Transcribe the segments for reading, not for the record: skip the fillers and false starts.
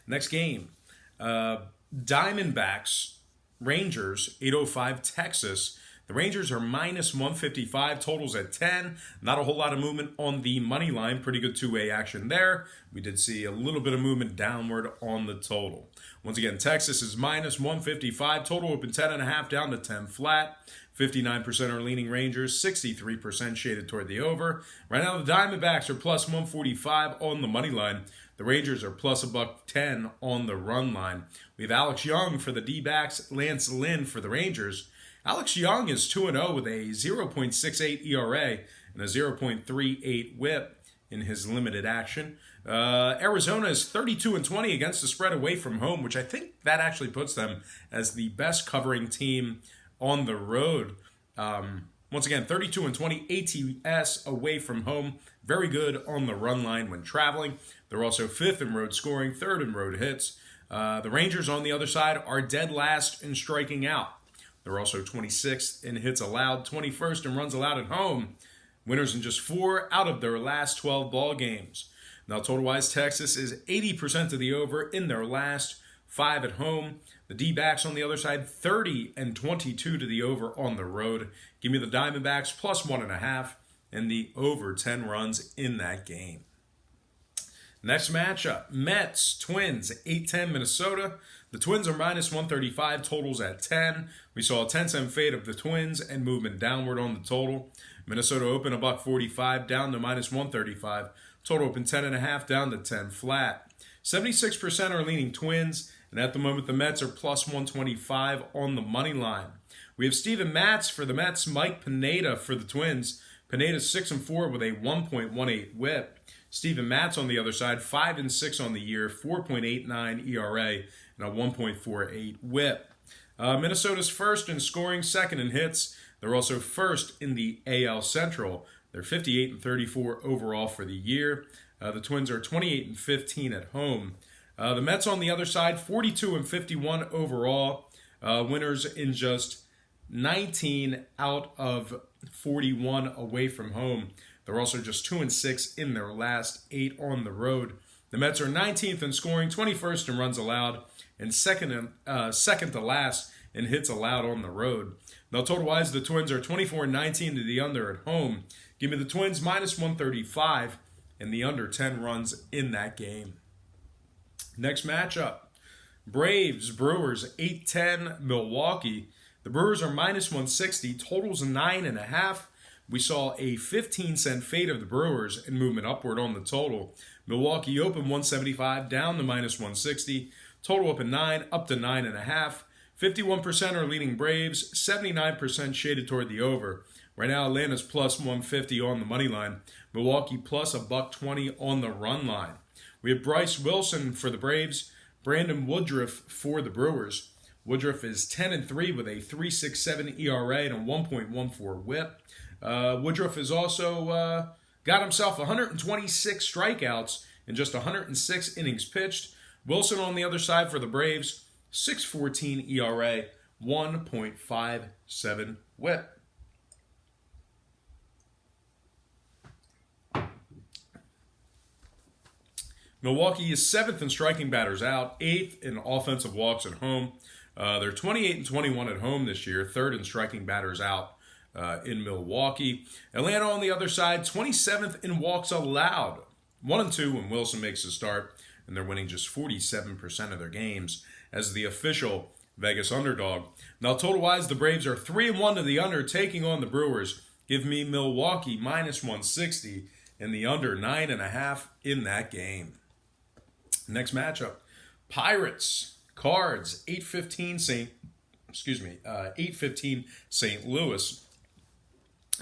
Next game, Diamondbacks, Rangers, 8:05 Texas. The Rangers are minus 155, totals at 10. Not a whole lot of movement on the money line. Pretty good two-way action there. We did see a little bit of movement downward on the total. Once again, Texas is minus 155, total open 10.5 down to 10 flat. 59% are leaning Rangers, 63% shaded toward the over. Right now, the Diamondbacks are plus 145 on the money line. The Rangers are plus $1.10 on the run line. We have Alex Young for the D-backs, Lance Lynn for the Rangers. Alex Young is 2-0 with a 0.68 ERA and a 0.38 whip in his limited action. Arizona is 32-20 against the spread away from home, which I think that actually puts them as the best covering team on the road. Once again, 32-20 ATS away from home. Very good on the run line when traveling. They're also 5th in road scoring, 3rd in road hits. The Rangers on the other side are dead last in striking out. They're also 26th in hits allowed, 21st in runs allowed at home. Winners in just 4 out of their last 12 ball games. Now, total-wise, Texas is 80% to the over in their last 5 at home. The D-backs on the other side, 30-22 to the over on the road. Give me the Diamondbacks plus 1.5 and the over 10 runs in that game. Next matchup, Mets, Twins, 8-10 Minnesota. The Twins are minus 135, totals at 10. We saw a 10-cent fade of the Twins and movement downward on the total. Minnesota open $1.45 down to minus 135. Total open 10.5 down to 10 flat. 76% are leaning Twins, and at the moment the Mets are plus 125 on the money line. We have Steven Matz for the Mets, Mike Pineda for the Twins. Pineda's 6-4 with a 1.18 whip. Steven Matz on the other side, 5-6 on the year, 4.89 ERA, and a 1.48 whip. Minnesota's 1st in scoring, 2nd in hits. They're also 1st in the AL Central. They're 58-34 overall for the year. The Twins are 28-15 at home. The Mets on the other side, 42-51 overall. Winners in just 19 out of 41 away from home. They're also just 2-6 in their last 8 on the road. The Mets are 19th in scoring, 21st in runs allowed, and second to last in hits allowed on the road. Now, total-wise, the Twins are 24-19 to the under at home. Give me the Twins minus 135 and the under 10 runs in that game. Next matchup, Braves, Brewers, 8-10 Milwaukee. The Brewers are minus 160, totals 9.5. We saw a 15-cent fade of the Brewers and movement upward on the total. Milwaukee open 175 down to minus 160. Total open 9 up to 9.5. 51% are leading Braves, 79% shaded toward the over. Right now, Atlanta's plus 150 on the money line. Milwaukee plus $1.20 on the run line. We have Bryce Wilson for the Braves, Brandon Woodruff for the Brewers. Woodruff is 10-3 with a 3.67 ERA and a 1.14 whip. Woodruff has also got himself 126 strikeouts in just 106 innings pitched. Wilson on the other side for the Braves, 6.14 ERA, 1.57 whip. Milwaukee is 7th in striking batters out, 8th in offensive walks at home. They're 28-21 at home this year, 3rd in striking batters out in Milwaukee. Atlanta on the other side, 27th in walks allowed, 1-2 when Wilson makes a start, and they're winning just 47% of their games as the official Vegas underdog. Now, total-wise, the Braves are 3-1 to the under, taking on the Brewers. Give me Milwaukee minus 160 and the under 9.5 in that game. Next matchup, Pirates, Cards, 8-15 St. Louis.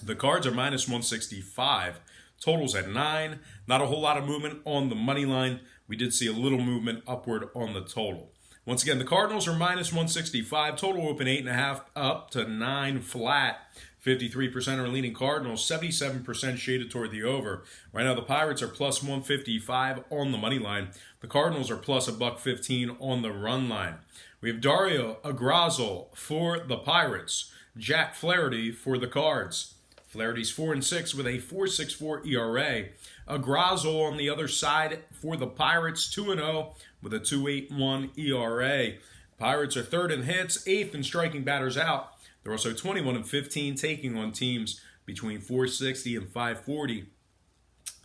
The Cards are minus 165. Totals at 9. Not a whole lot of movement on the money line. We did see a little movement upward on the total. Once again, the Cardinals are minus 165. Total open 8.5 up to 9 flat. 53% are leaning Cardinals, 77% shaded toward the over. Right now, the Pirates are plus 155 on the money line. The Cardinals are plus $1.15 on the run line. We have Dario Agrazal for the Pirates, Jack Flaherty for the Cards. Flaherty's 4-6 with a 4.64 ERA. A Grozzel on the other side for the Pirates, 2-0 with a 2.81 ERA. Pirates are third in hits, eighth in striking batters out. They're also 21-15, taking on teams between 460 and 540.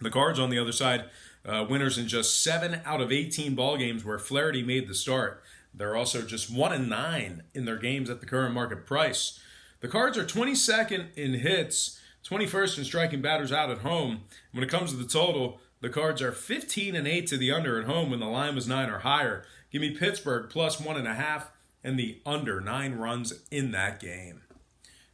The Cards on the other side, winners in just 7 out of 18 ball games where Flaherty made the start. They're also just 1-9 in their games at the current market price. The Cards are 22nd in hits, 21st in striking batters out at home. When it comes to the total, the Cards are 15-8 to the under at home when the line was 9 or higher. Give me Pittsburgh plus 1.5 and the under 9 runs in that game.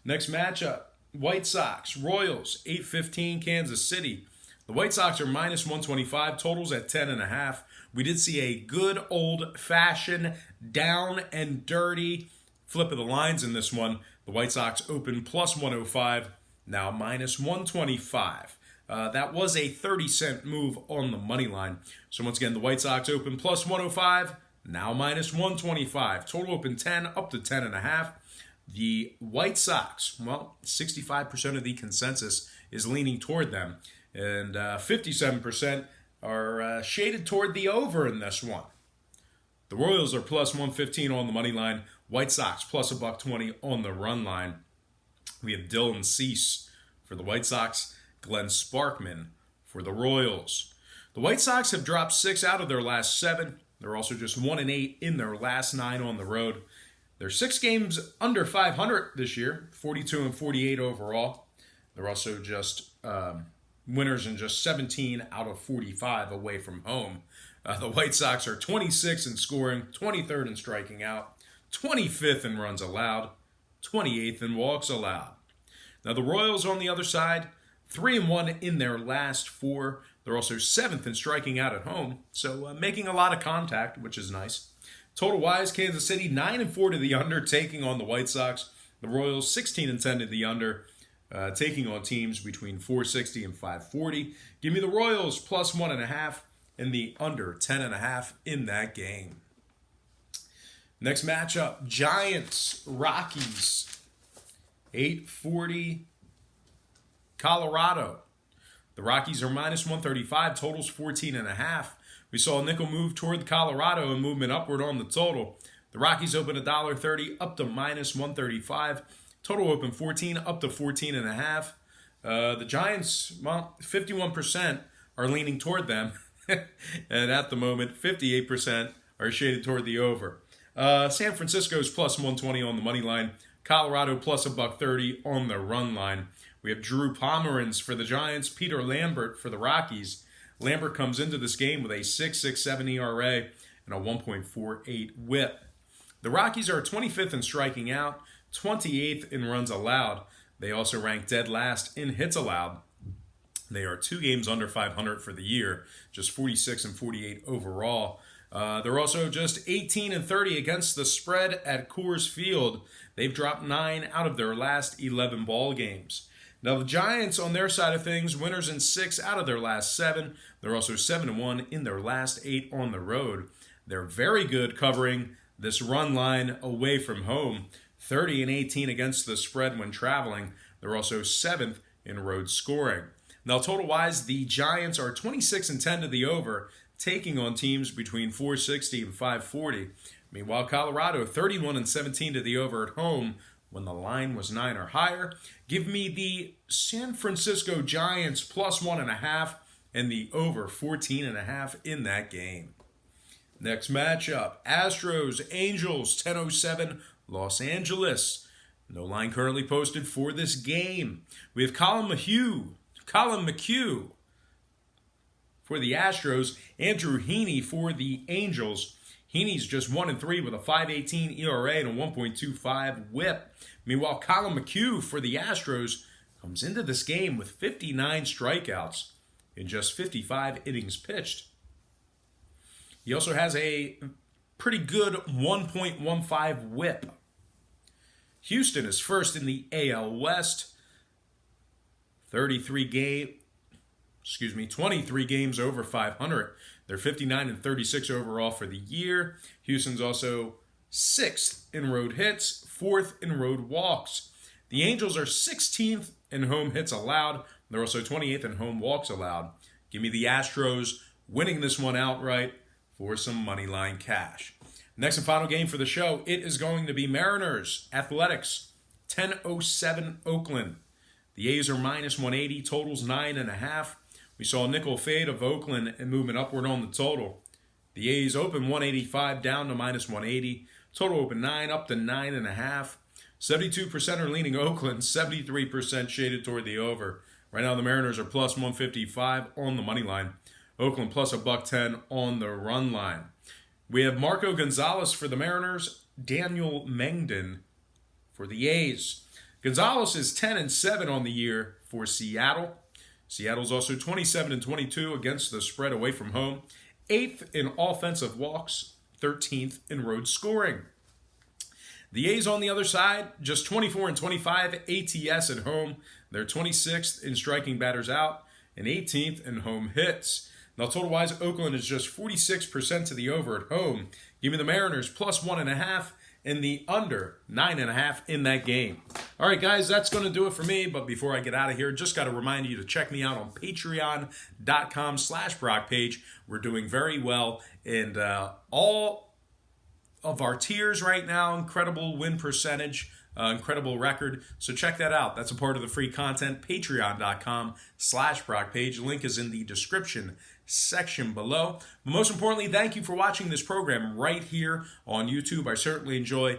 Next matchup, White Sox, Royals, 8:15 Kansas City. The White Sox are minus 125, totals at 10.5. We did see a good old-fashioned down and dirty flip of the lines in this one. The White Sox opened plus 105, now minus 125. That was a 30-cent move on the money line. So once again, the White Sox open plus 105, now minus 125. Total open 10, up to 10.5. The White Sox, well, 65% of the consensus is leaning toward them. And 57% are shaded toward the over in this one. The Royals are plus 115 on the money line. White Sox plus $1.20 on the run line. We have Dylan Cease for the White Sox, Glenn Sparkman for the Royals. The White Sox have dropped 6 out of their last 7. They're also just 1-8 in their last 9 on the road. They're 6 games under 500 this year, 42-48 overall. They're also just winners in just 17 out of 45 away from home. The White Sox are 26th in scoring, 23rd in striking out, 25th in runs allowed, 28th in walks allowed. Now the Royals on the other side, 3-1 in their last 4. They're also 7th in striking out at home, so making a lot of contact, which is nice. Total-wise, Kansas City 9-4 to the under, taking on the White Sox. The Royals 16-10 to the under, taking on teams between 460 and 540. Give me the Royals plus 1.5 and the under 10.5 in that game. Next matchup, Giants, Rockies, 840 Colorado. The Rockies are minus 135, totals 14.5. We saw a nickel move toward Colorado and movement upward on the total. The Rockies open $1.30 up to minus 135. Total open 14 up to 14.5. The Giants, well, 51% are leaning toward them. And at the moment, 58% are shaded toward the over. San Francisco's plus 120 on the money line. Colorado plus $1.30 on the run line. We have Drew Pomeranz for the Giants, Peter Lambert for the Rockies. Lambert comes into this game with a 6.67 ERA and a 1.48 whip. The Rockies are 25th in striking out, 28th in runs allowed. They also rank dead last in hits allowed. They are 2 games under 500 for the year, just 46-48 overall. They're also just 18-30 against the spread at Coors Field. They've dropped 9 out of their last 11 ball games. Now the Giants, on their side of things, winners in 6 out of their last 7. They're also 7-1 in their last 8 on the road. They're very good covering this run line away from home. 30-18 against the spread when traveling. They're also 7th in road scoring. Now, total-wise, the Giants are 26-10 to the over, taking on teams between 460 and 540. Meanwhile, Colorado 31-17 to the over at home when the line was 9 or higher. Give me the San Francisco Giants plus 1.5 and the over 14.5 in that game. Next matchup, Astros, Angels, 10:07, Los Angeles. No line currently posted for this game. We have Colin McHugh for the Astros, Andrew Heaney for the Angels. Heaney's just 1-3 with a 5.18 ERA and a 1.25 whip. Meanwhile, Colin McHugh for the Astros comes into this game with 59 strikeouts in just 55 innings pitched. He also has a pretty good 1.15 whip. Houston is first in the AL West. 23 games over 500. They're 59-36 overall for the year. Houston's also 6th in road hits, 4th in road walks. The Angels are 16th in home hits allowed. They're also 28th in home walks allowed. Give me the Astros winning this one outright for some money line cash. Next and final game for the show, it is going to be Mariners Athletics, 10:07 Oakland. The A's are minus 180, totals 9.5. We saw a nickel fade of Oakland and movement upward on the total. The A's open 185 down to minus 180. Total open 9 up to 9.5. 72% are leaning Oakland, 73% shaded toward the over. Right now the Mariners are plus 155 on the money line. Oakland plus $1.10 on the run line. We have Marco Gonzalez for the Mariners, Daniel Mengden for the A's. Gonzalez is 10-7 on the year for Seattle. Seattle's also 27-22 against the spread away from home. 8th in offensive walks, 13th in road scoring. The A's on the other side, just 24-25 ATS at home. They're 26th in striking batters out and 18th in home hits. Now, total-wise, Oakland is just 46% to the over at home. Give me the Mariners plus 1.5 and the under 9.5 in that game. All right, guys, that's going to do it for me. But before I get out of here, just got to remind you to check me out on patreon.com/BrockPage. We're doing very well. And all of our tiers right now, incredible win percentage, incredible record. So check that out. That's a part of the free content, patreon.com/BrockPage. Link is in the description section below. But most importantly, thank you for watching this program right here on YouTube. I certainly enjoy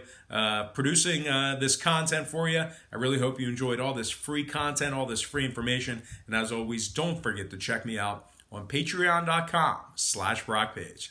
producing this content for you. I really hope you enjoyed all this free content, all this free information. And as always, don't forget to check me out on patreon.com/BrockPage.